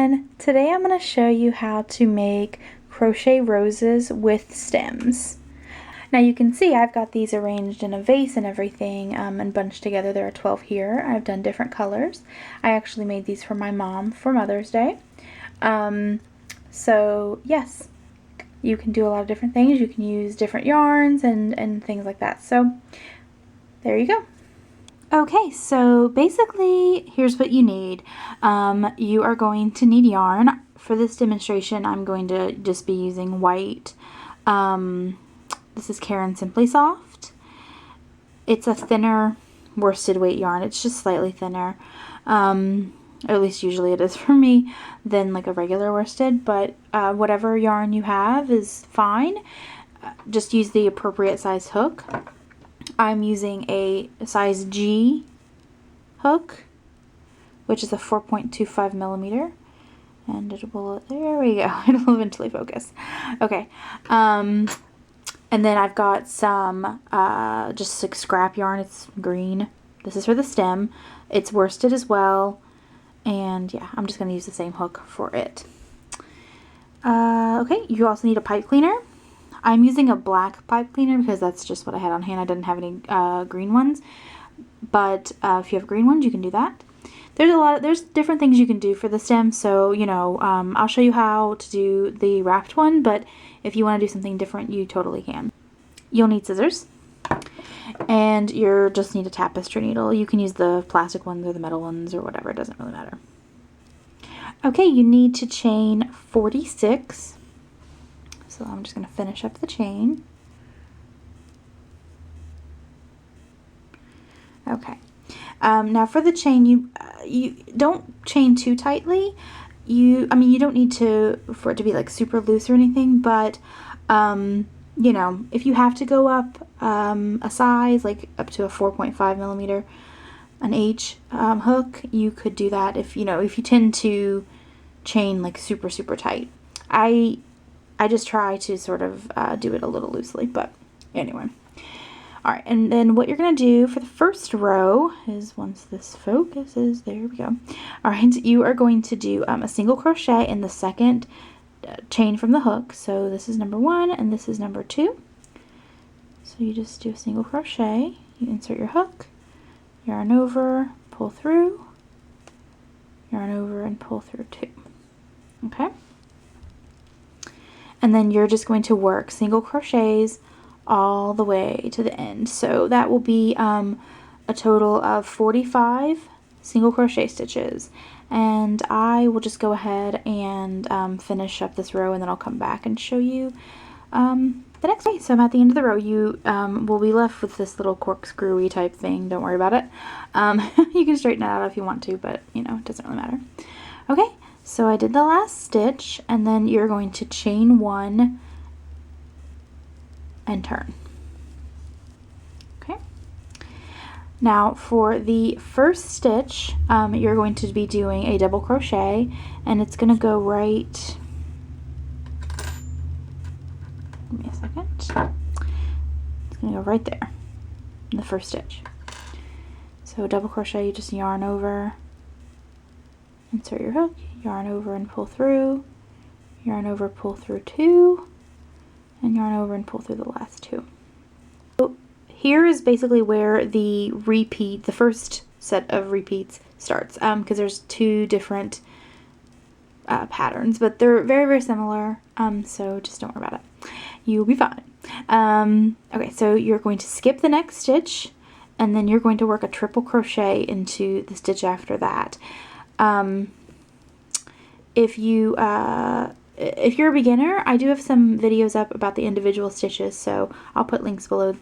everyone! Today I'm going to show you how to make crochet roses with stems. Now you can see I've got these arranged in a vase and everything and bunched together. There are 12 here. I've done different colors. I actually made these for my mom for Mother's Day. So yes, you can do a lot of different things. You can use different yarns and things like that. So there you go. Okay, so basically here's what you need. You are going to need yarn. For this demonstration I'm going to just be using white. This is Caron Simply Soft. It's a thinner worsted weight yarn. It's just slightly thinner. Or at least usually it is for me, than like a regular worsted, but whatever yarn you have is fine. Just use the appropriate size hook. I'm using a size G hook, which is a 4.25 millimeter, and it will, there we go, it'll eventually focus. Okay, and then I've got some just like scrap yarn. It's green. This is for the stem. It's worsted as well, and yeah, I'm just going to use the same hook for it. Okay, you also need a pipe cleaner. I'm using a black pipe cleaner because that's just what I had on hand. I didn't have any green ones, but if you have green ones, you can do that. There's different things you can do for the stem, so you know, I'll show you how to do the wrapped one, but if you want to do something different, you totally can. You'll need scissors, and you'll just need a tapestry needle. You can use the plastic ones or the metal ones or whatever, it doesn't really matter. Okay, you need to chain 46. So I'm just going to finish up the chain. Okay. Now for the chain, you don't chain too tightly. You don't need for it to be like super loose or anything, but you know, if you have to go up a size, like up to a 4.5 millimeter, an H hook, you could do that if you tend to chain like super tight. I just try to sort of do it a little loosely, but anyway. Alright, and then what you're going to do for the first row is, once this focuses, there we go. Alright, you are going to do a single crochet in the second chain from the hook. So this is number 1 and this is number 2. So you just do a single crochet, you insert your hook, yarn over, pull through, yarn over and pull through 2. Okay? And then you're just going to work single crochets all the way to the end. So that will be a total of 45 single crochet stitches. And I will just go ahead and finish up this row, and then I'll come back and show you the next day. So I'm at the end of the row. You will be left with this little corkscrewy type thing. Don't worry about it. You can straighten it out if you want to, but you know, it doesn't really matter. Okay. So I did the last stitch, and then you're going to chain 1 and turn. Okay. Now for the first stitch, you're going to be doing a double crochet, and it's going to go right, give me a second, it's going to go right there in the first stitch. So double crochet, you just yarn over, insert your hook, yarn over and pull through, yarn over, pull through 2, and yarn over and pull through the last 2. So here is basically where the first set of repeats starts, because there's 2 different patterns, but they're very similar, so just don't worry about it. You'll be fine. Okay, so you're going to skip the next stitch, and then you're going to work a triple crochet into the stitch after that. If you're a beginner, I do have some videos up about the individual stitches, so I'll put links below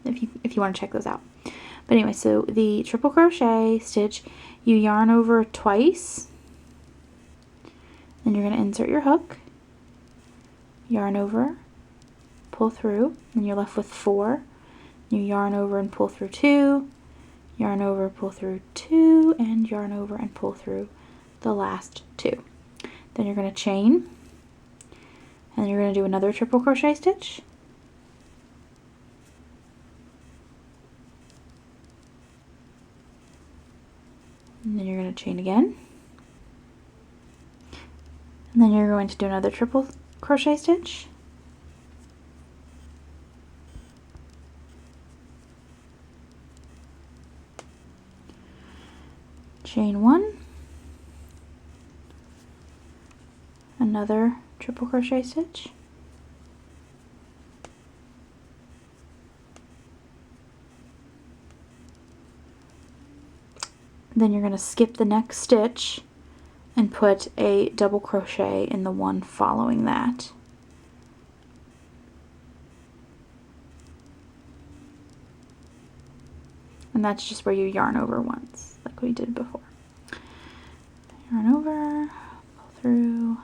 if you want to check those out. But anyway, so the triple crochet stitch, you yarn over twice, then you're going to insert your hook, yarn over, pull through, and you're left with 4. You yarn over and pull through 2, yarn over, pull through 2, and yarn over and pull through the last 2. Then you're going to chain, and you're going to do another triple crochet stitch, and then you're going to chain again, And then you're going to do another triple crochet stitch. Chain 1, another triple crochet stitch, then you're going to skip the next stitch and put a double crochet in the one following that. And that's just where you yarn over once, like we did before. Yarn over, pull through,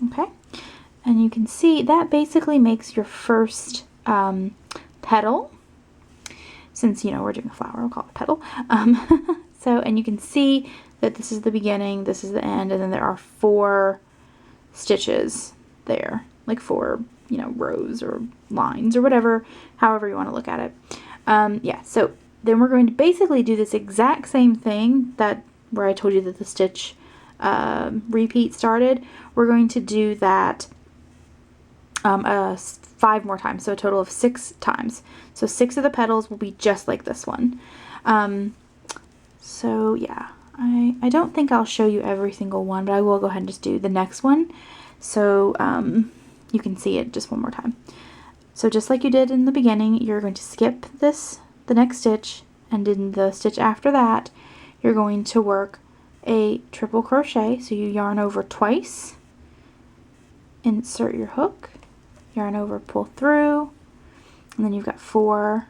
okay? And you can see that basically makes your first petal. Since, you know, we're doing a flower, we'll call it a petal. So, and you can see that this is the beginning, this is the end, and then there are 4 stitches there, like 4, you know, rows or lines or whatever, however you want to look at it. Yeah, so then we're going to basically do this exact same thing that where I told you that the stitch repeat started. We're going to do that 5 more times, so a total of 6 times. So 6 of the petals will be just like this one. So yeah, I don't think I'll show you every single one, but I will go ahead and just do the next one so you can see it just one more time. So just like you did in the beginning, you're going to skip the next stitch, and in the stitch after that, you're going to work a triple crochet. So you yarn over twice, insert your hook, yarn over, pull through, and then you've got 4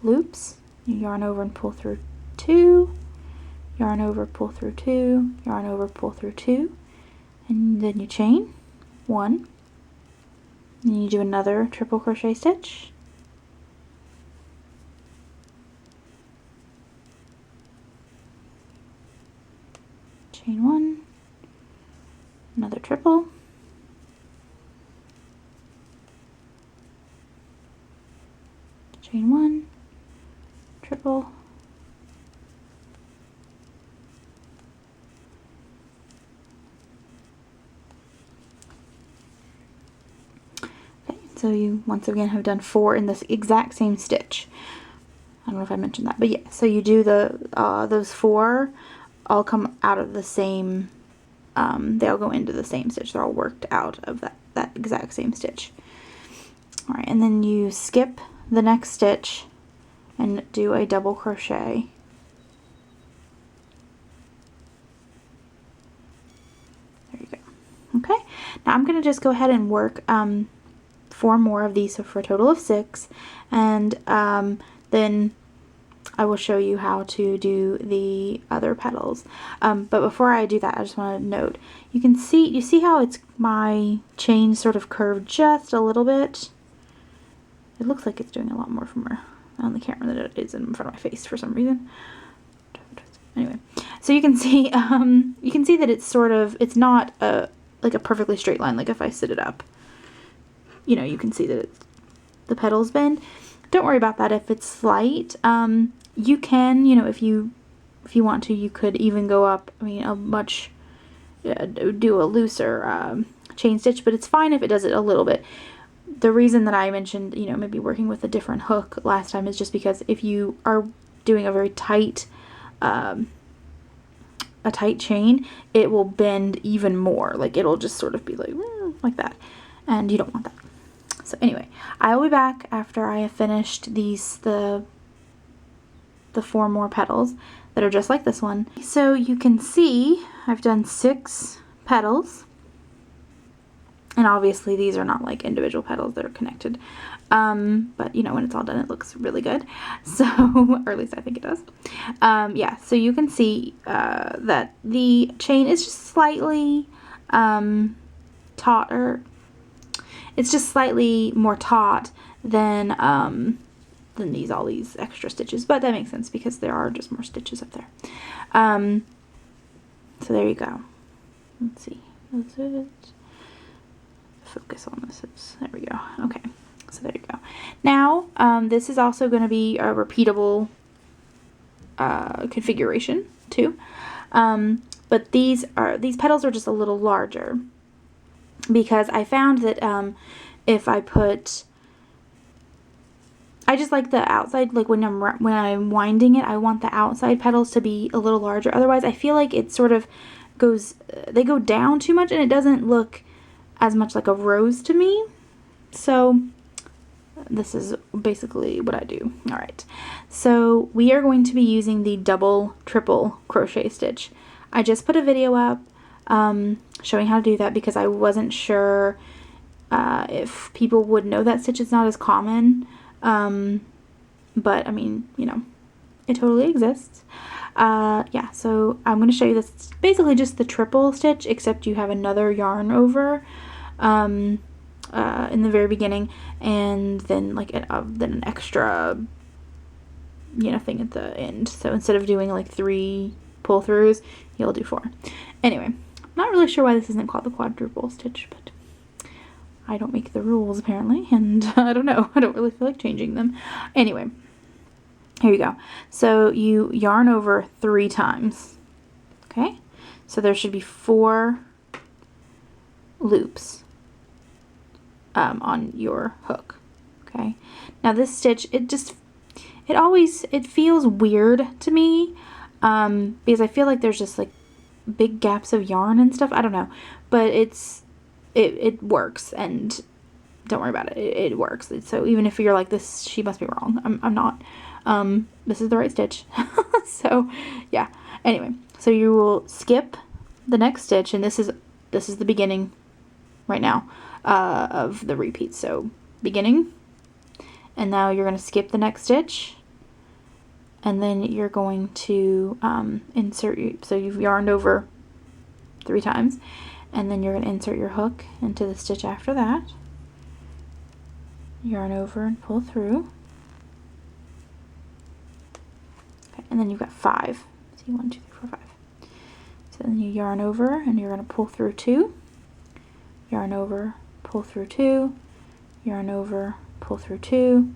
loops. You yarn over and pull through 2, yarn over, pull through 2, yarn over, pull through 2, and then you chain 1. Then you do another triple crochet stitch, chain 1, another triple, chain 1, triple, so you once again have done 4 in this exact same stitch. I don't know if I mentioned that, but yeah, so you do those 4 all come out of the same, they all go into the same stitch. They're all worked out of that exact same stitch. Alright, and then you skip the next stitch and do a double crochet. There you go. Okay, now I'm going to just go ahead and work 4 more of these, so for a total of 6, and then I will show you how to do the other petals. But before I do that, I just want to note, you see how my chain sort of curved just a little bit? It looks like it's doing a lot more from on the camera than it is in front of my face for some reason. Anyway, so you can see that it's not like a perfectly straight line. Like if I sit it up, you know, you can see that the petals bend. Don't worry about that if it's slight. You can, you know, if you want to, you could even go up, I mean, do a looser chain stitch, but it's fine if it does it a little bit. The reason that I mentioned, you know, maybe working with a different hook last time is just because if you are doing a very tight, a tight chain, it will bend even more. Like it'll just sort of be like that, and you don't want that. So anyway, I will be back after I have finished the 4 more petals that are just like this one. So you can see I've done 6 petals, and obviously these are not like individual petals that are connected, but you know, when it's all done it looks really good, so or at least I think it does. Yeah, so you can see that the chain is just slightly taut, or it's just slightly more taut than all these extra stitches, but that makes sense because there are just more stitches up there. So there you go. Let's see. That's it. Focus on this. There we go. Okay. So there you go. Now, this is also going to be a repeatable configuration too. but these petals are just a little larger, because I found that if I put, I just like the outside, like when I'm winding it, I want the outside petals to be a little larger. Otherwise, I feel like it sort of goes, they go down too much and it doesn't look as much like a rose to me. So this is basically what I do. All right, so we are going to be using the double triple crochet stitch. I just put a video up showing how to do that, because I wasn't sure if people would know that stitch. It's not as common, but I mean, you know, it totally exists. Yeah, so I'm going to show you this. It's basically just the triple stitch, except you have another yarn over in the very beginning, and then like then an extra, you know, thing at the end. So instead of doing like 3 pull throughs, you'll do 4. Anyway, not really sure why this isn't called the quadruple stitch, but I don't make the rules apparently, and I don't know, I don't really feel like changing them. Anyway, here you go. So you yarn over 3 times. Okay, so there should be 4 loops on your hook. Okay, now this stitch, it feels weird to me, because I feel like there's just like big gaps of yarn and stuff. I don't know, but it works, and don't worry about it. It works. So even if you're like, this, she must be wrong, I'm not. This is the right stitch. So yeah, anyway, so you will skip the next stitch, and this is the beginning right now of the repeat. So beginning, and now you're going to skip the next stitch, and then you're going to insert, so you've yarned over 3 times, and then you're going to insert your hook into the stitch after that, yarn over and pull through. Okay, and then you've got 5. See, 1, 2, 3, 4, 5. So then you yarn over, and you're going to pull through 2, yarn over, pull through 2, yarn over, pull through 2,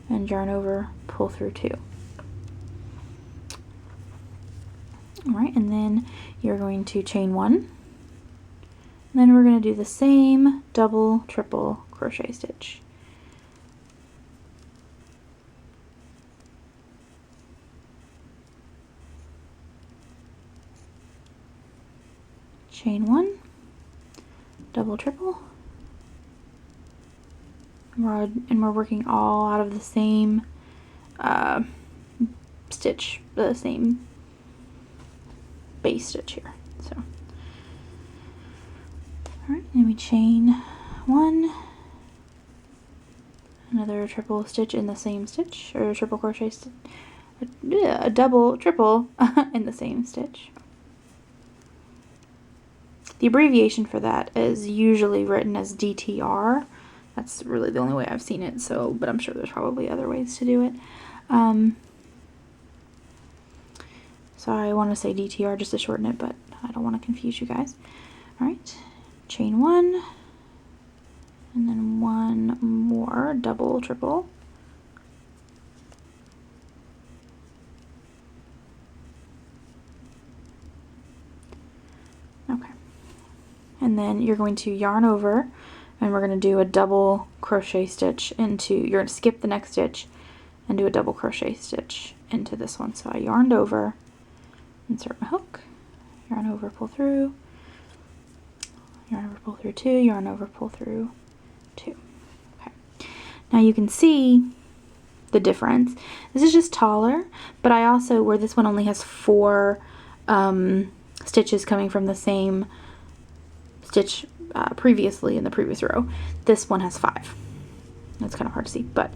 and yarn over, pull through 2. Alright, and then you're going to chain 1, and then we're going to do the same double triple crochet stitch. Chain 1, double triple, and we're working all out of the same stitch, the same base stitch here. So, all right, and we chain 1, another triple stitch in the same stitch, or triple crochet stitch, a double triple in the same stitch. The abbreviation for that is usually written as DTR. That's really the only way I've seen it, so, but I'm sure there's probably other ways to do it. So I want to say DTR just to shorten it, but I don't want to confuse you guys. Alright, chain 1, and then 1 more double triple. Okay. And then you're going to yarn over, and we're going to do a double crochet stitch into, you're going to skip the next stitch and do a double crochet stitch into this one. So I yarned over, insert my hook, yarn over, pull through, yarn over, pull through 2, yarn over, pull through 2. Okay. Now you can see the difference. This is just taller, but I also, where this one only has 4 stitches coming from the same stitch previously in the previous row, this one has 5. That's kind of hard to see, but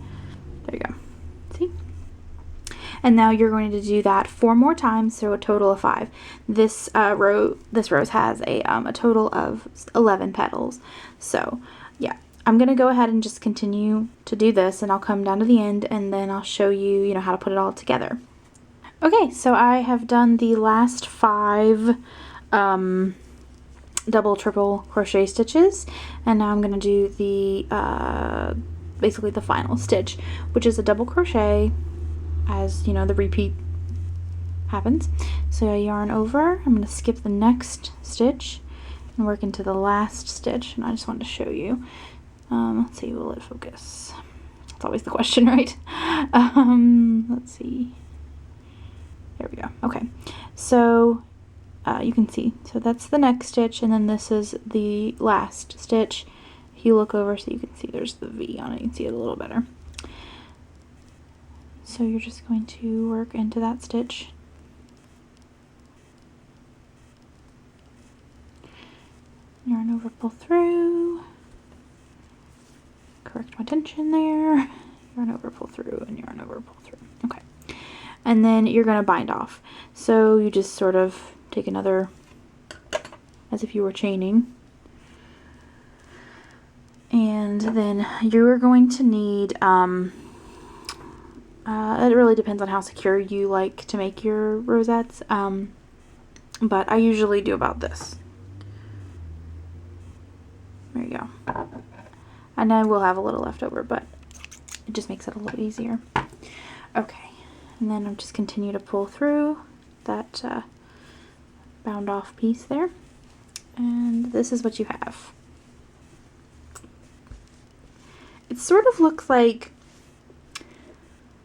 there you go. See? And now you're going to do that 4 more times, so a total of 5. This rose has a total of 11 petals. So yeah, I'm gonna go ahead and just continue to do this, and I'll come down to the end, and then I'll show you, you know, how to put it all together. Okay, so I have done the last 5 double triple crochet stitches, and now I'm going to do the basically the final stitch, which is a double crochet, as you know, the repeat happens. So I yarn over, I'm going to skip the next stitch and work into the last stitch, and I just wanted to show you. Let's see, will it focus? That's always the question, right? Let's see. There we go. Okay, so you can see, so that's the next stitch, and then this is the last stitch. If you look over, so you can see there's the V on it, you can see it a little better. So you're just going to work into that stitch. Yarn over, pull through. Correct my tension there. Yarn over, pull through, and yarn over, pull through. Okay. And then you're going to bind off. So you just sort of take another, as if you were chaining. And then you're going to need, it really depends on how secure you like to make your rosettes, but I usually do about this. There you go. And I will have a little left over, but it just makes it a little easier. Okay, and then I'll just continue to pull through that bound off piece there, and this is what you have. It sort of looks like,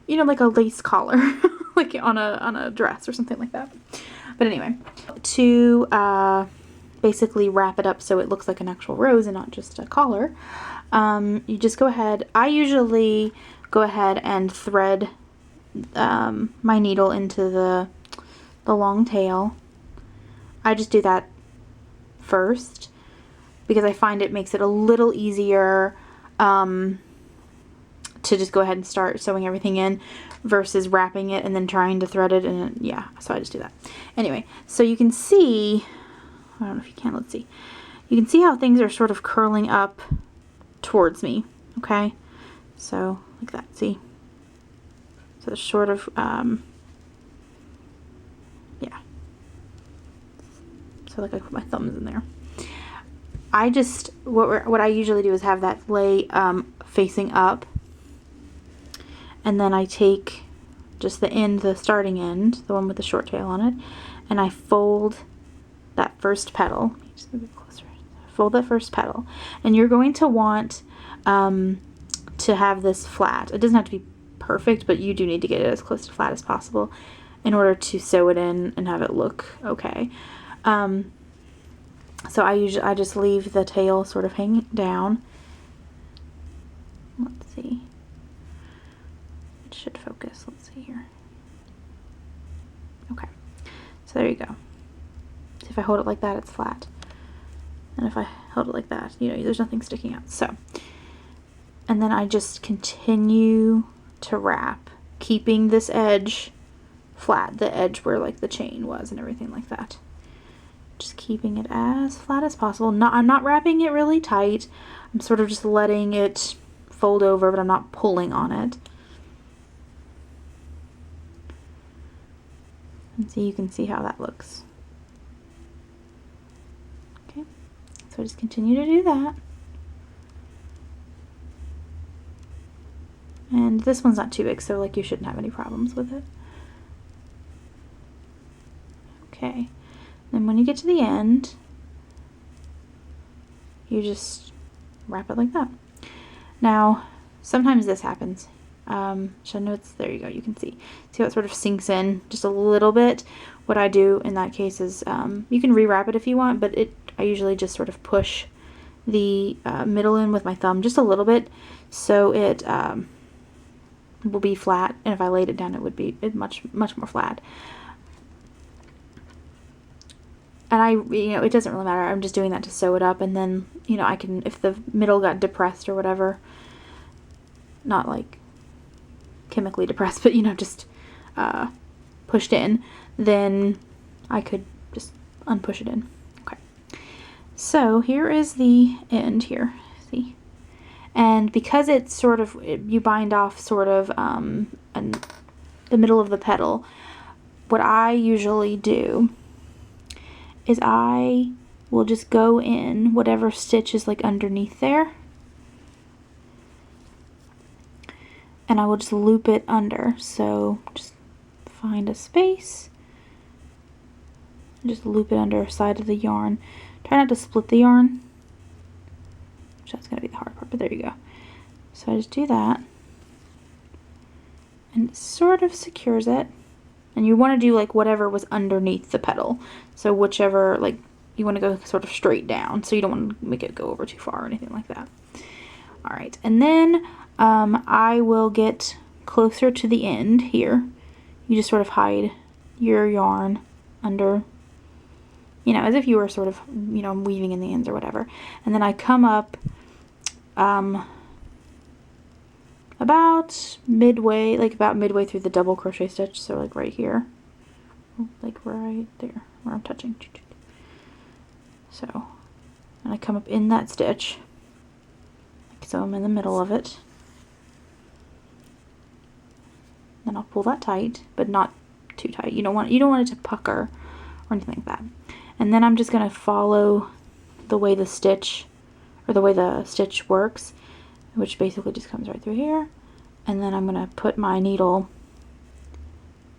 you know, like a lace collar, like on a dress or something like that. But anyway, to basically wrap it up so it looks like an actual rose and not just a collar, you just go ahead. I usually go ahead and thread my needle into the long tail. I just do that first because I find it makes it a little easier to just go ahead and start sewing everything in versus wrapping it and then trying to thread it, and yeah, so I just do that. Anyway, so you can see, I don't know if you can, let's see. You can see how things are sort of curling up towards me, okay? So, like that, see? So there's sort of, yeah. So like I put my thumbs in there. I just, what I usually do is have that lay facing up, and then I take just the end, the starting end, the one with the short tail on it, and I fold that first petal. Just move it closer. Fold that first petal, and you're going to want to have this flat. It doesn't have to be perfect, but you do need to get it as close to flat as possible in order to sew it in and have it look okay. So I just leave the tail sort of hanging down. Let's see. It should focus. Let's see here. Okay. So there you go. So if I hold it like that, it's flat. And if I hold it like that, you know, there's nothing sticking out. So, and then I just continue to wrap, keeping this edge flat, the edge where like the chain was and everything like that. Just keeping it as flat as possible. I'm not wrapping it really tight. I'm sort of just letting it fold over, but I'm not pulling on it. And so you can see how that looks. Okay, so just continue to do that. And this one's not too big, so like you shouldn't have any problems with it. Okay. Then when you get to the end, you just wrap it like that. Now, sometimes this happens. So I know it's, there you go, you can see. See how it sort of sinks in just a little bit? What I do in that case is, you can rewrap it if you want, but I usually just sort of push the middle in with my thumb just a little bit, so it will be flat, and if I laid it down it would be much more flat. And you know, it doesn't really matter. I'm just doing that to sew it up, and then, you know, I can, if the middle got depressed or whatever, not like chemically depressed, but, you know, just pushed in, then I could just unpush it in. Okay. So here is the end here, see? And because it's sort of, you bind off sort of the middle of the petal, what I usually do is I will just go in whatever stitch is like underneath there, and I will just loop it under. So just find a space Just loop it under the side of the yarn. Try not to split the yarn, which that's going to be the hard part, but there you go. So I just do that, and it sort of secures it. And you want to do like whatever was underneath the petal. So whichever, like, you want to go sort of straight down, so you don't want to make it go over too far or anything like that. Alright, and then I will get closer to the end here. You just sort of hide your yarn under, you know, as if you were sort of, you know, weaving in the ends or whatever. And then I come up about midway through the double crochet stitch, so like right here, like right there where I'm touching. So, and I come up in that stitch, like so I'm in the middle of it. Then I'll pull that tight, but not too tight. You don't want it to pucker or anything like that. And then I'm just gonna follow the way the stitch works, which basically just comes right through here. And then I'm gonna put my needle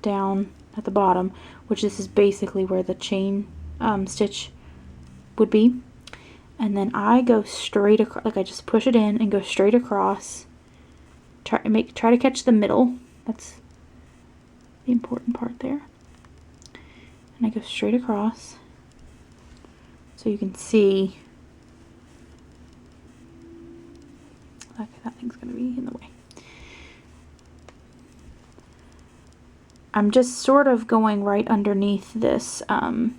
down at the bottom, which this is basically where the chain stitch would be. And then I go straight across, like I just push it in and go straight across. Try to catch the middle. That's the important part there. And I go straight across, so you can see. Okay, that thing's gonna be in the way. I'm just sort of going right underneath this. I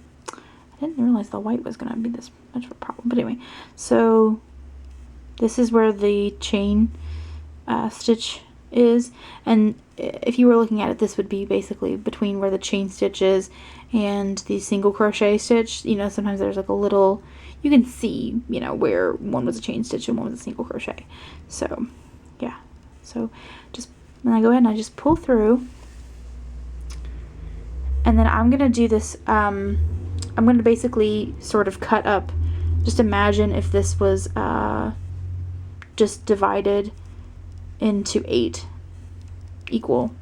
didn't realize the white was gonna be this much of a problem, but anyway. So this is where the chain stitch is, and if you were looking at it, this would be basically between where the chain stitch is and the single crochet stitch. You know, sometimes there's like a little, you can see, you know, where one was a chain stitch and one was a single crochet. So yeah, so just, then I go ahead and I just pull through, and then I'm gonna do this, I'm gonna basically sort of cut up, just imagine if this was just divided into 8 equal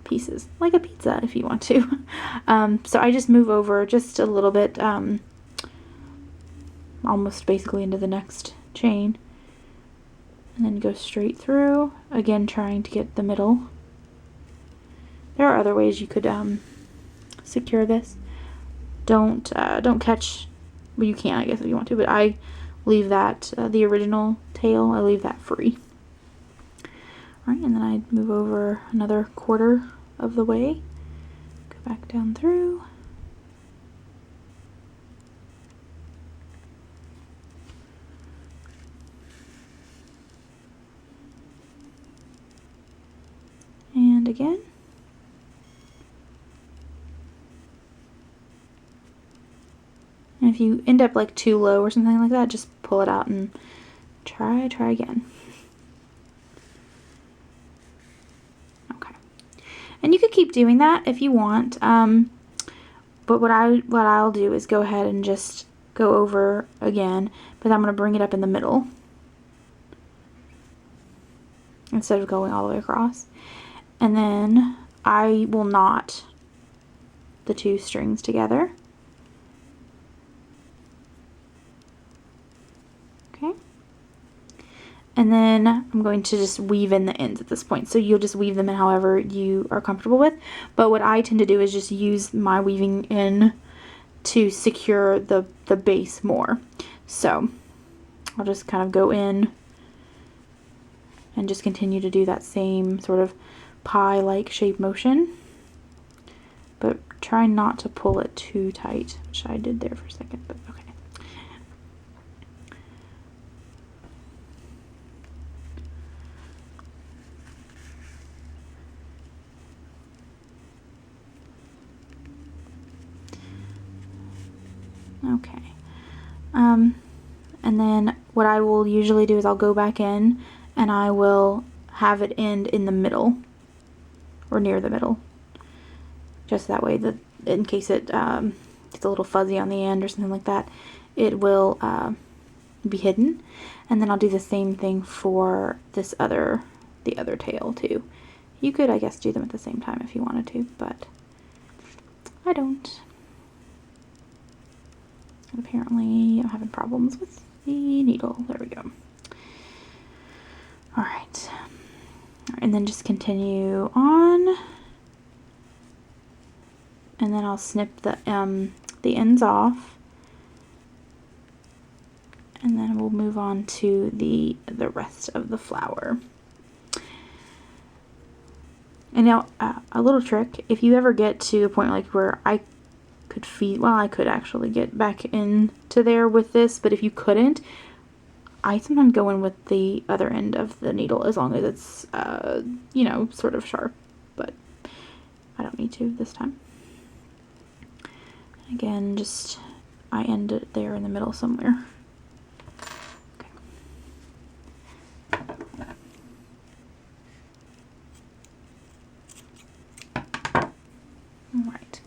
pieces, like a pizza if you want to. So I just move over just a little bit, almost basically into the next chain, and then go straight through, again trying to get the middle. There are other ways you could secure this. Don't catch, well, you can, I guess, if you want to, but I leave that, the original tail, I leave that free. Alright, and then I move over another quarter of the way, go back down through, and again. And if you end up like too low or something like that, just pull it out and try again. Okay. And you could keep doing that if you want. But what I'll do is go ahead and just go over again, but I'm going to bring it up in the middle instead of going all the way across. And then I will knot the 2 strings together. Okay. And then I'm going to just weave in the ends at this point. So you'll just weave them in however you are comfortable with. But what I tend to do is just use my weaving in to secure the base more. So I'll just kind of go in and just continue to do that same sort of pie-like shape motion. But try not to pull it too tight, which I did there for a second, but okay. Okay. And then what I will usually do is I'll go back in and I will have it end in the middle or near the middle. Just that way that in case it gets a little fuzzy on the end or something like that, it will be hidden. And then I'll do the same thing for the other tail too. You could, I guess, do them at the same time if you wanted to, but I don't. Apparently I'm having problems with the needle. There we go. Alright. And then just continue on. And then I'll snip the ends off. And then we'll move on to the rest of the flower. And now, a little trick, if you ever get to a point like where I could actually get back into there with this, but if you couldn't, I sometimes go in with the other end of the needle as long as it's, you know, sort of sharp, but I don't need to this time. Again, just, I end it there in the middle somewhere. Alright.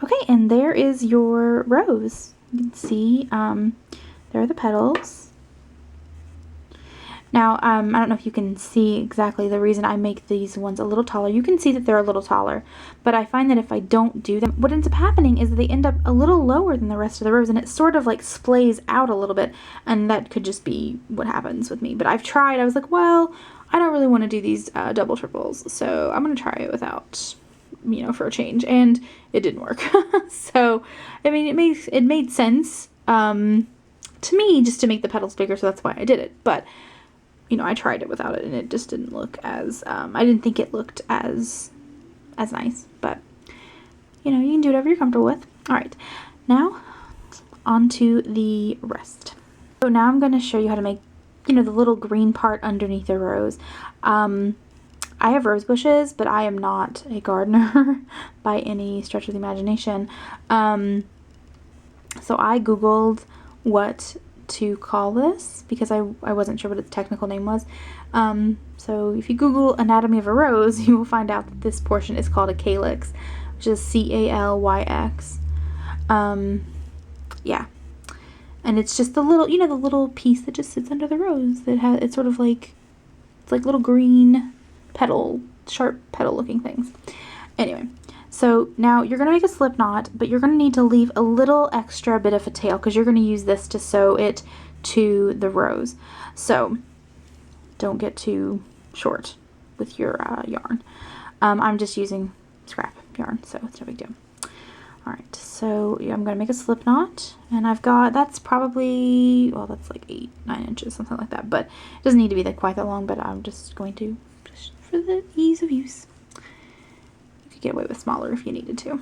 Okay, and there is your rose. You can see, there are the petals. Now, I don't know if you can see exactly the reason I make these ones a little taller. You can see that they're a little taller, but I find that if I don't do them, what ends up happening is that they end up a little lower than the rest of the rose, and it sort of like splays out a little bit, and that could just be what happens with me. But I've tried, I was like, well, I don't really want to do these double triples, so I'm going to try it without, you know, for a change, and it didn't work. So, I mean, it made sense to me just to make the petals bigger, so that's why I did it, but you know, I tried it without it and it just didn't look as, I didn't think it looked as nice, but, you know, you can do whatever you're comfortable with. Alright, now, on to the rest. So now I'm going to show you how to make, you know, the little green part underneath the rose. I have rose bushes, but I am not a gardener by any stretch of the imagination. So I Googled what to call this because I wasn't sure what its technical name was. So if you Google anatomy of a rose, you will find out that this portion is called a calyx, which is C-A-L-Y-X. Yeah, and it's just the little, you know, the little piece that just sits under the rose that has, it's sort of like, it's like little green petal, sharp petal looking things. Anyway, so now you're going to make a slip knot, but you're going to need to leave a little extra bit of a tail because you're going to use this to sew it to the rose. So don't get too short with your yarn. I'm just using scrap yarn, so it's no big deal. Alright, so yeah, I'm going to make a slip knot, and I've got, that's probably, well, that's like 8-9 inches, something like that, but it doesn't need to be like quite that long, but I'm just going to, just for the ease of use. Get away with smaller if you needed to.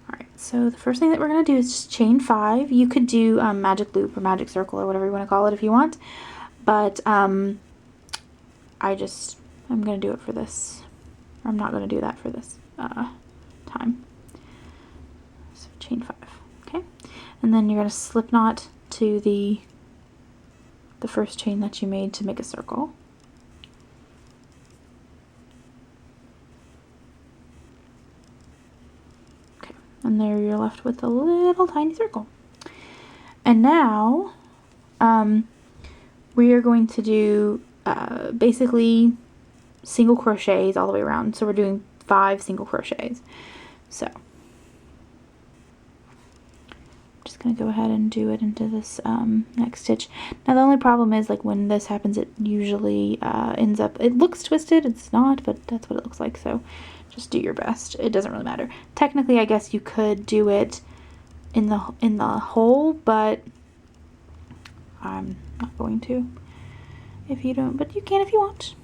Alright, so the first thing that we're going to do is just chain 5. You could do magic loop or magic circle or whatever you want to call it if you want, but I'm going to do it for this. I'm not going to do that for this time. So chain 5, okay? And then you're going to slip knot to the first chain that you made to make a circle. And there you're left with a little tiny circle. And now we are going to do basically single crochets all the way around. So we're doing 5 single crochets. So I'm just going to go ahead and do it into this next stitch. Now the only problem is, like, when this happens, it usually ends up, it looks twisted, it's not, but that's what it looks like. So just do your best. It doesn't really matter. Technically, I guess you could do it in the hole, but I'm not going to. If you don't, but you can if you want.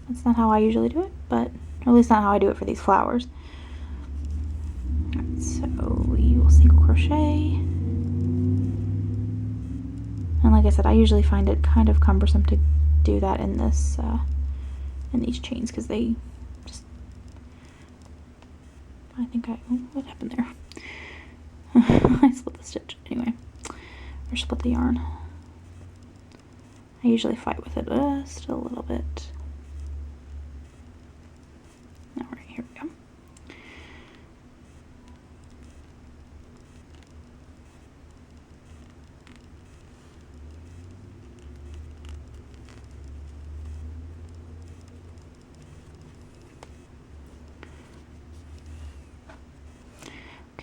That's not how I usually do it, but at least not how I do it for these flowers. Right, so we will single crochet. And like I said, I usually find it kind of cumbersome to do that in this in these chains because they just, I think oh, what happened there? I split the stitch anyway, or split the yarn. I usually fight with it just a little bit. Alright, here we go.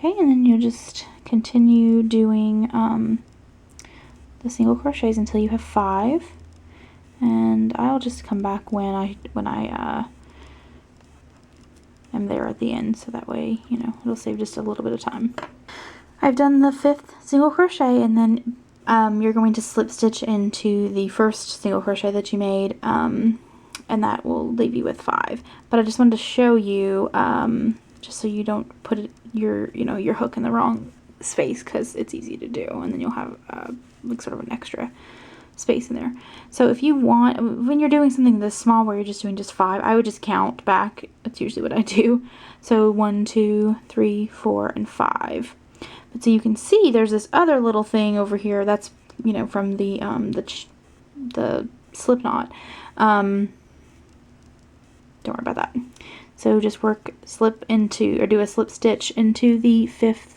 Okay, and then you'll just continue doing the single crochets until you have 5. And I'll just come back when I am there at the end, so that way, you know, it'll save just a little bit of time. I've done the 5th single crochet, and then you're going to slip stitch into the first single crochet that you made, and that will leave you with 5. But I just wanted to show you, just so you don't put your hook in the wrong space, because it's easy to do, and then you'll have like sort of an extra space in there. So if you want, when you're doing something this small where you're just doing just 5, I would just count back. That's usually what I do. So 1, 2, 3, 4, and 5. But so you can see there's this other little thing over here that's, you know, from the slip knot. Don't worry about that. So just slip into, or do a slip stitch into the 5th,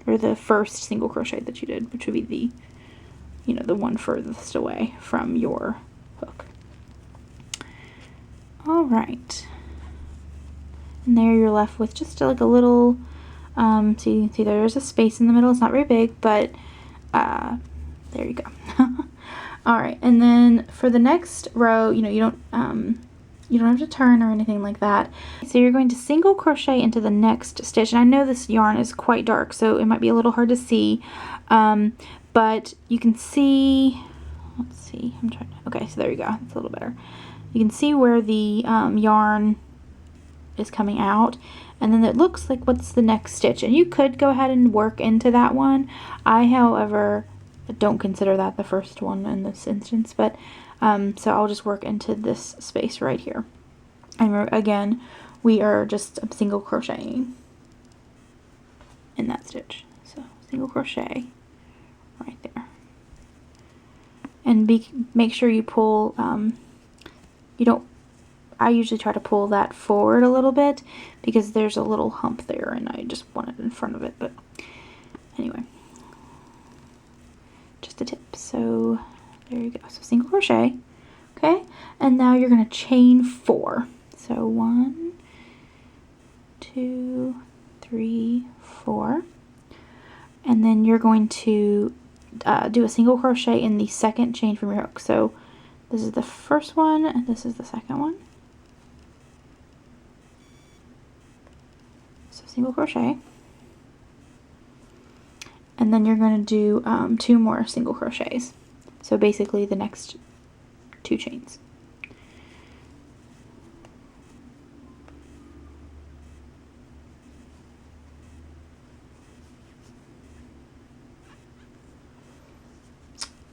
or the first single crochet that you did, which would be the, you know, the one furthest away from your hook. All right, and there you're left with just like a little, so you can see there's a space in the middle. It's not very big, but there you go. All right, and then for the next row, you know, you don't have to turn or anything like that. So you're going to single crochet into the next stitch, and I know this yarn is quite dark, so it might be a little hard to see, but you can see, let's see, I'm trying to, okay, so there you go, it's a little better. You can see where the yarn is coming out, and then it looks like what's the next stitch, and you could go ahead and work into that one. I, however, don't consider that the first one in this instance, but so I'll just work into this space right here. And again, we are just single crocheting in that stitch. So single crochet right there. And make sure you pull, I usually try to pull that forward a little bit because there's a little hump there and I just want it in front of it, but anyway, just a tip. So there you go. So single crochet, okay, and now you're going to chain 4. So 1, 2, 3, 4, and then you're going to do a single crochet in the second chain from your hook. So this is the first one and this is the second one. So single crochet, and then you're going to do 2 more single crochets. So basically the next 2 chains.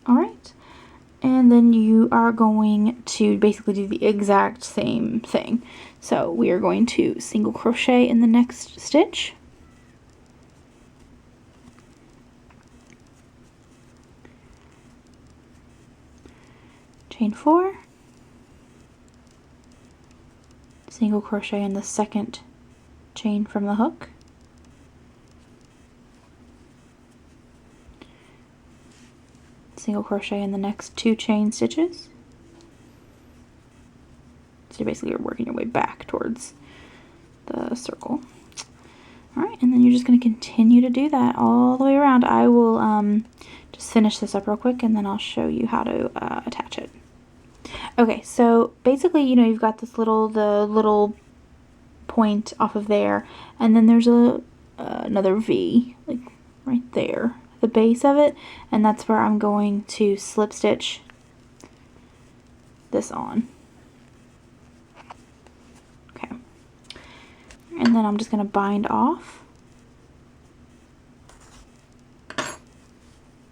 Alright, and then you are going to basically do the exact same thing. So we are going to single crochet in the next stitch. Chain 4, single crochet in the second chain from the hook, single crochet in the next 2 chain stitches. So basically you're working your way back towards the circle. Alright, and then you're just going to continue to do that all the way around. I will just finish this up real quick and then I'll show you how to attach it. Okay, so basically, you know, you've got this little point off of there, and then there's another V, like right there, the base of it, and that's where I'm going to slip stitch this on. Okay, and then I'm just going to bind off,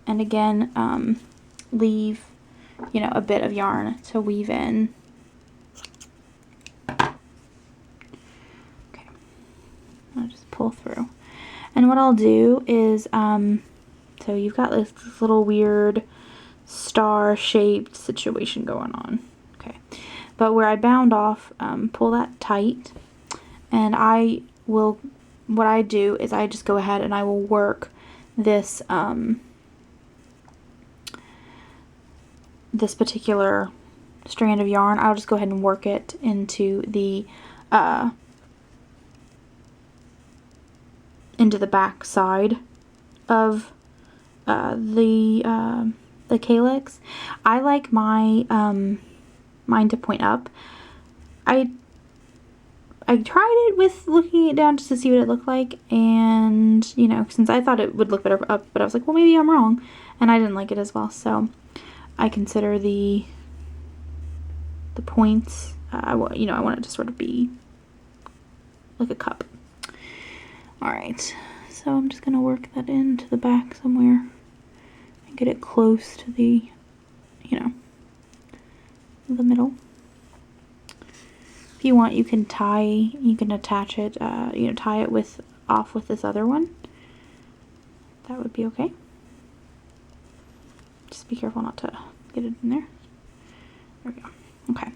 and again, leave, you know, a bit of yarn to weave in. Okay, I'll just pull through. And what I'll do is, so you've got this little weird star-shaped situation going on. Okay, but where I bound off, pull that tight, and what I do is I just go ahead and I will work this, this particular strand of yarn. I'll just go ahead and work it into the into the back side of the calyx. I like my mine to point up. I tried it with looking it down just to see what it looked like, and you know, since I thought it would look better up, but I was like, well, maybe I'm wrong, and I didn't like it as well. So I consider the points. I want it to sort of be like a cup. All right, so I'm just gonna work that into the back somewhere and get it close to the, you know, the middle. If you want, you can attach it, you know, tie it off with this other one. That would be okay. Just be careful not to get it in there. There we go. Okay.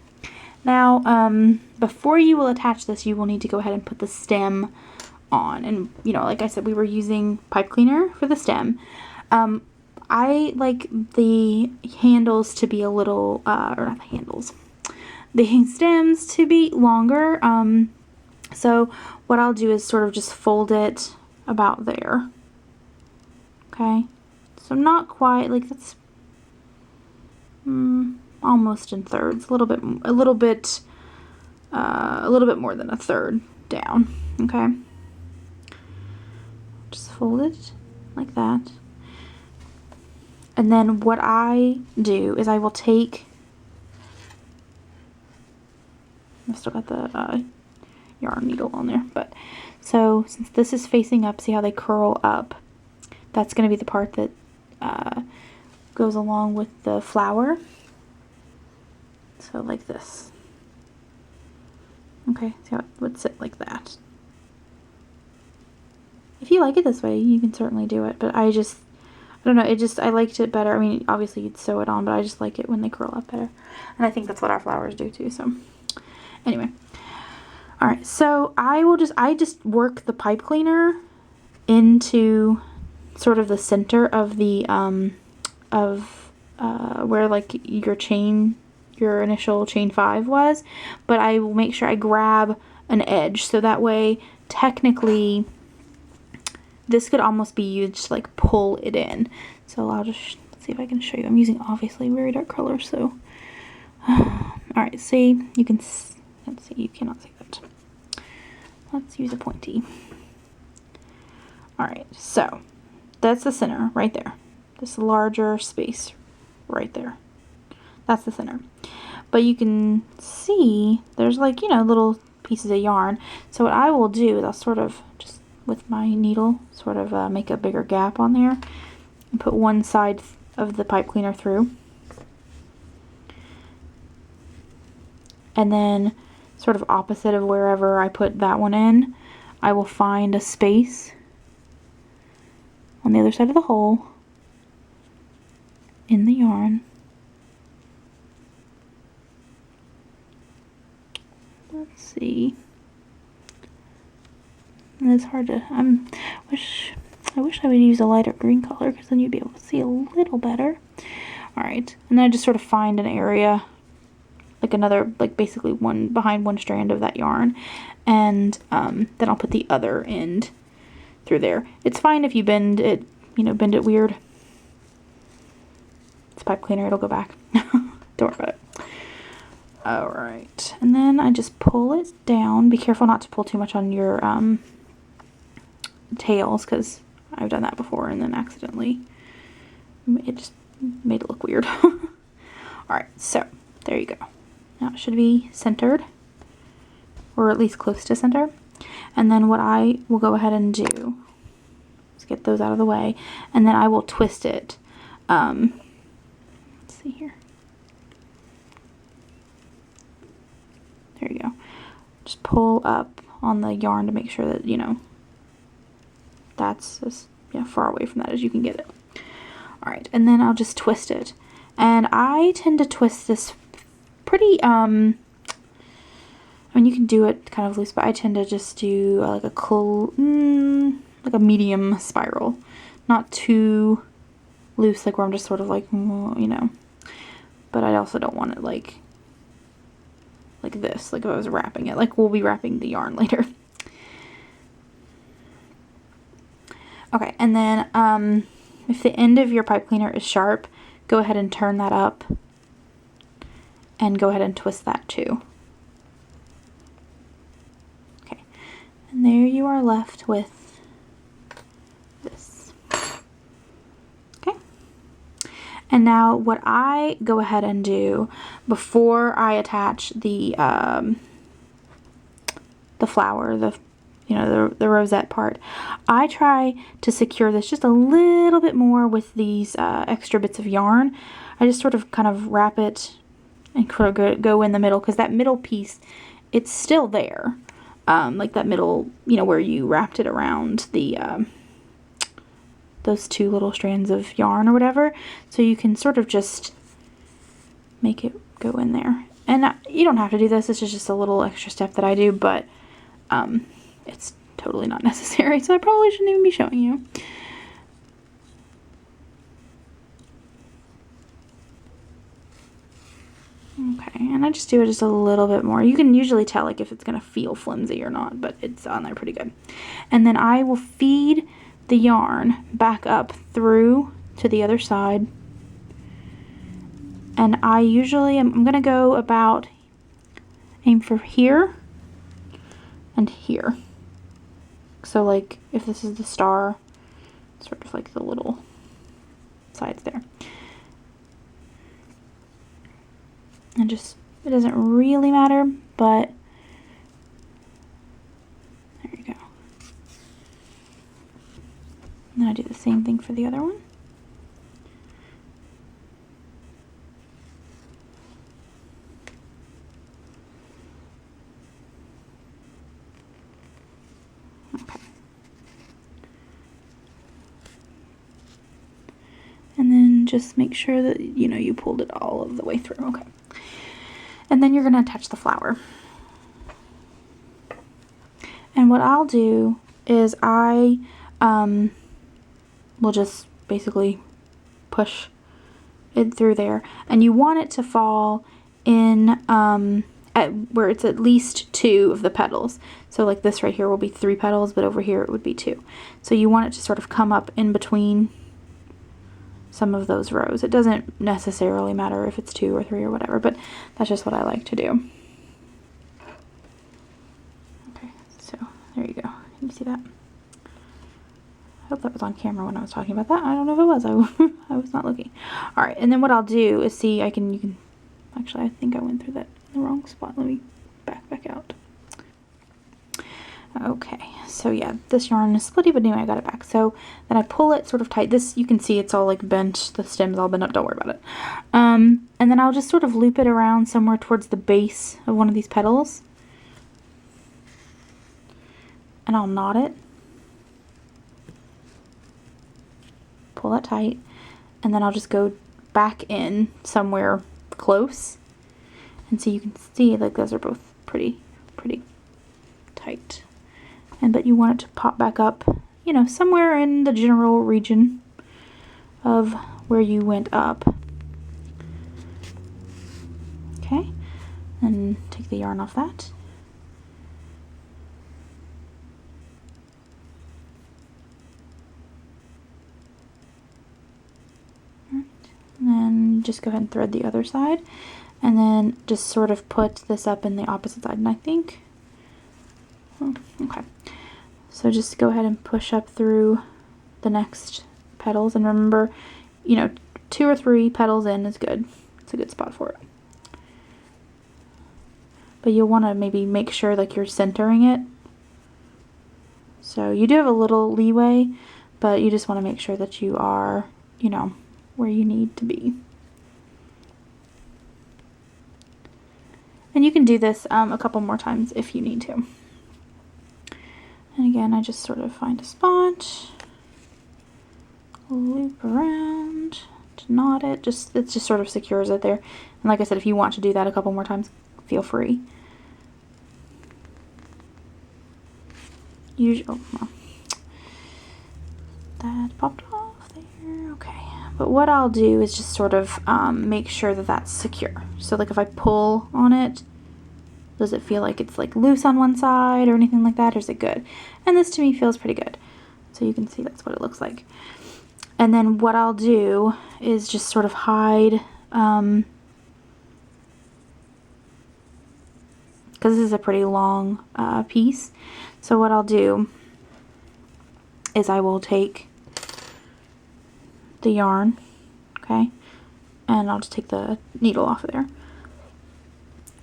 Now, before you will attach this, you will need to go ahead and put the stem on. And, you know, like I said, we were using pipe cleaner for the stem. I like the handles to be a little, or not the handles, the stems to be longer. So what I'll do is sort of just fold it about there. Okay. So not quite, like that's almost in thirds, a little bit more than a third down. Okay. Just fold it like that. And then what I do is I will take, I've still got the yarn needle on there, but so since this is facing up, see how they curl up? That's going to be the part that goes along with the flower. So like this. Okay, see how it would sit like that. If you like it this way, you can certainly do it, but I don't know, I liked it better. I mean, obviously you'd sew it on, but I just like it when they curl up better. And I think that's what our flowers do too, so anyway. Alright, so I just work the pipe cleaner into sort of the center of the, where like your initial chain 5 was, but I will make sure I grab an edge, so that way technically this could almost be used to like pull it in. So I'll just see if I can show you. I'm using obviously very dark colors, so alright, see, you can, let's see, you cannot see that. Let's use a pointy. Alright, so that's the center right there. This larger space right there. That's the center. But you can see there's like, you know, little pieces of yarn. So what I will do is I'll sort of just with my needle sort of make a bigger gap on there and put one side of the pipe cleaner through. And then sort of opposite of wherever I put that one in, I will find a space on the other side of the hole in the yarn. Let's see. And it's hard to, I wish I would use a lighter green color, because then you'd be able to see a little better. Alright, and then I just sort of find an area, like another, like basically behind one strand of that yarn, and then I'll put the other end through there. It's fine if you bend it, you know, bend it weird. It's pipe cleaner, it'll go back. Don't worry about it. Alright, and then I just pull it down. Be careful not to pull too much on your tails, because I've done that before and then accidentally it just made it look weird. Alright, so there you go. Now it should be centered, or at least close to center. And then what I will go ahead and do is get those out of the way, and then I will twist it. Let's see here. There you go. Just pull up on the yarn to make sure that, you know, that's as far away from that as you can get it. Alright, and then I'll just twist it. And I tend to twist this pretty, I mean, you can do it kind of loose, but I tend to just do like a medium spiral. Not too loose, like where I'm just sort of like, you know. But I also don't want it like this, like if I was wrapping it. Like we'll be wrapping the yarn later. Okay, and then if the end of your pipe cleaner is sharp, go ahead and turn that up and go ahead and twist that too. Okay, and there you are left with this. Okay, and now what I go ahead and do before I attach the flower, the rosette part, I try to secure this just a little bit more with these extra bits of yarn. I just sort of kind of wrap it and kind of go in the middle, because that middle piece, it's still there. Like that middle, where you wrapped it around the those two little strands of yarn or whatever. So you can sort of just make it go in there. And you don't have to do this. This is just a little extra step that I do, but it's totally not necessary, so I probably shouldn't even be showing you. Okay, and I just do it just a little bit more. You can usually tell like if it's gonna feel flimsy or not, but it's on there pretty good. And then I will feed the yarn back up through to the other side. And I usually I'm gonna go about, aim for here and here. So like if this is the star, sort of like the little sides there. And just, it doesn't really matter, but there you go. And then I do the same thing for the other one. Okay. And then just make sure that, you pulled it all of the way through. Okay. And then you're going to attach the flower. And what I'll do is I will just basically push it through there. And you want it to fall in at where it's at least 2 of the petals. So like this right here will be 3 petals, but over here it would be 2. So you want it to sort of come up in between some of those rows. It doesn't necessarily matter if it's 2 or 3 or whatever, but that's just what I like to do. Okay, so there you go. Can you see that? I hope that was on camera when I was talking about that. I don't know if it was. I was not looking. All right, and then what I'll do is see, you can, actually I think I went through that in the wrong spot. Let me back out. Okay, so yeah, this yarn is splitty, but anyway, I got it back. So then I pull it sort of tight. This, you can see it's all like bent, the stem's all bent up, don't worry about it. And then I'll just sort of loop it around somewhere towards the base of one of these petals. And I'll knot it. Pull that tight. And then I'll just go back in somewhere close. And so you can see like those are both pretty tight. But you want it to pop back up, somewhere in the general region of where you went up. Okay, and take the yarn off that. Alright, and then just go ahead and thread the other side, and then just sort of put this up in the opposite side, and I think, okay. So just go ahead and push up through the next petals, and remember, 2 or 3 petals in is good. It's a good spot for it. But you'll want to maybe make sure like you're centering it. So you do have a little leeway, but you just want to make sure that you are, where you need to be. And you can do this a couple more times if you need to. And again, I just sort of find a spot, loop around to knot it. It just sort of secures it there. And like I said, if you want to do that a couple more times, feel free. That popped off there. Okay. But what I'll do is just sort of make sure that that's secure. So like if I pull on it, does it feel like it's like loose on one side or anything like that, or is it good? And this to me feels pretty good. So you can see that's what it looks like. And then what I'll do is just sort of hide, because this is a pretty long piece. So what I'll do is I will take the yarn, okay, and I'll just take the needle off of there.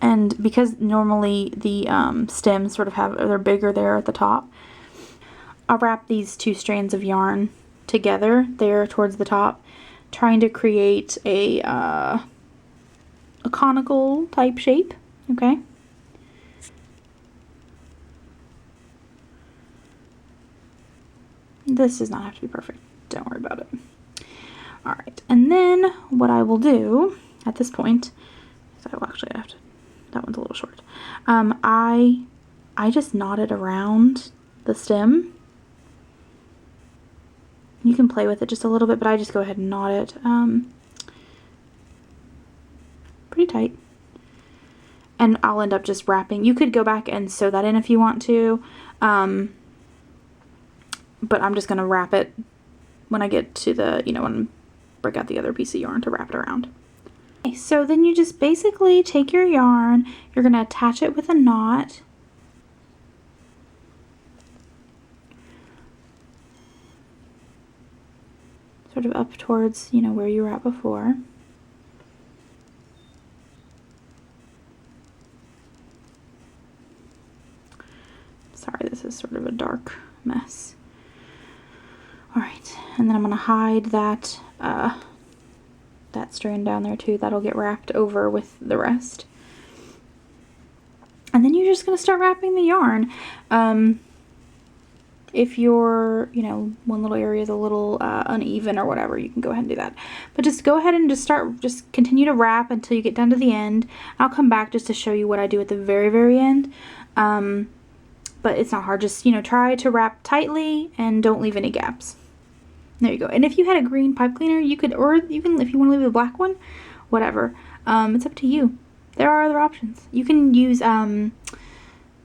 And because normally the stems sort of they're bigger there at the top, I'll wrap these two strands of yarn together there towards the top, trying to create a conical type shape, okay? This does not have to be perfect, don't worry about it. Alright, and then what I will do at this point, so I will actually have to, that one's a little short, I just knot it around the stem. You can play with it just a little bit, but I just go ahead and knot it pretty tight. And I'll end up just wrapping. You could go back and sew that in if you want to, but I'm just going to wrap it when I get to the, you know, when I break out the other piece of yarn to wrap it around. Okay, so then you just basically take your yarn, you're going to attach it with a knot. Sort of up towards, you know, where you were at before. Sorry, this is sort of a dark mess. Alright, and then I'm going to hide that that strand down there too. That'll get wrapped over with the rest. And then you're just going to start wrapping the yarn. If your, you know, one little area is a little uneven or whatever, you can go ahead and do that. But just go ahead and just continue to wrap until you get down to the end. I'll come back just to show you what I do at the very, very end. But it's not hard. Just, you know, try to wrap tightly and don't leave any gaps. There you go. And if you had a green pipe cleaner, you could, or you can, if you want to leave a black one, whatever. It's up to you. There are other options. You can use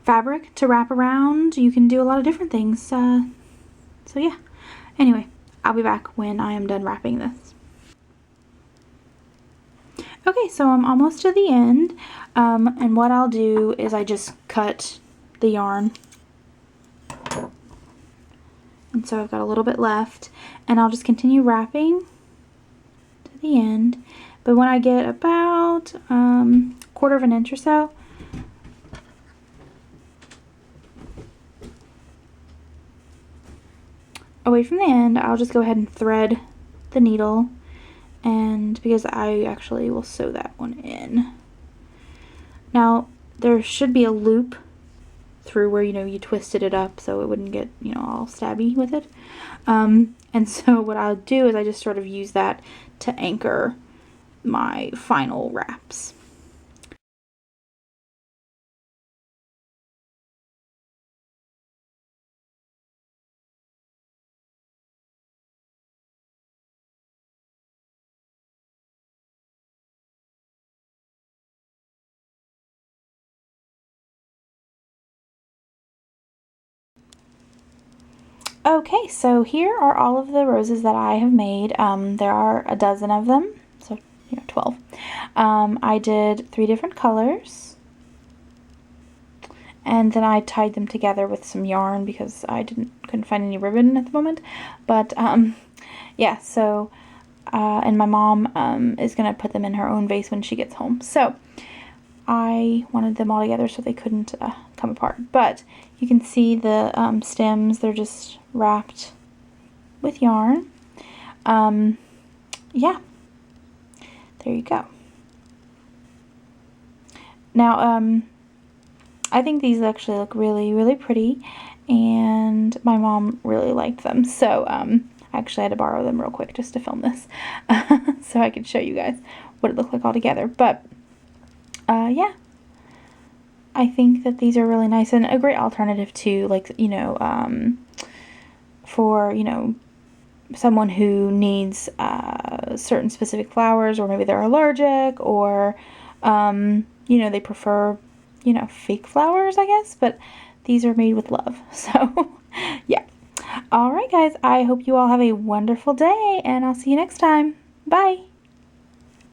fabric to wrap around. You can do a lot of different things. So yeah. Anyway, I'll be back when I am done wrapping this. Okay, so I'm almost to the end. And what I'll do is I just cut the yarn. And so I've got a little bit left, and I'll just continue wrapping to the end. But when I get about quarter of an inch or so, away from the end, I'll just go ahead and thread the needle, and because I actually will sew that one in. Now there should be a loop through where, you know, you twisted it up so it wouldn't get, you know, all stabby with it. And so what I'll do is I just sort of use that to anchor my final wraps. Okay, so here are all of the roses that I have made. There are a dozen of them, so, you know, 12. I did 3 different colors, and then I tied them together with some yarn because I couldn't find any ribbon at the moment. But yeah, so and my mom is gonna put them in her own vase when she gets home. So I wanted them all together so they couldn't come apart. But you can see the stems, they're just wrapped with yarn. Yeah, there you go. Now, I think these actually look really, really pretty, and my mom really liked them. So I actually had to borrow them real quick just to film this so I could show you guys what it looked like all together. But yeah, I think that these are really nice and a great alternative to, like, you know, for, you know, someone who needs certain specific flowers, or maybe they're allergic, or you know, they prefer, you know, fake flowers, I guess, but these are made with love. So yeah. Alright guys, I hope you all have a wonderful day and I'll see you next time. Bye!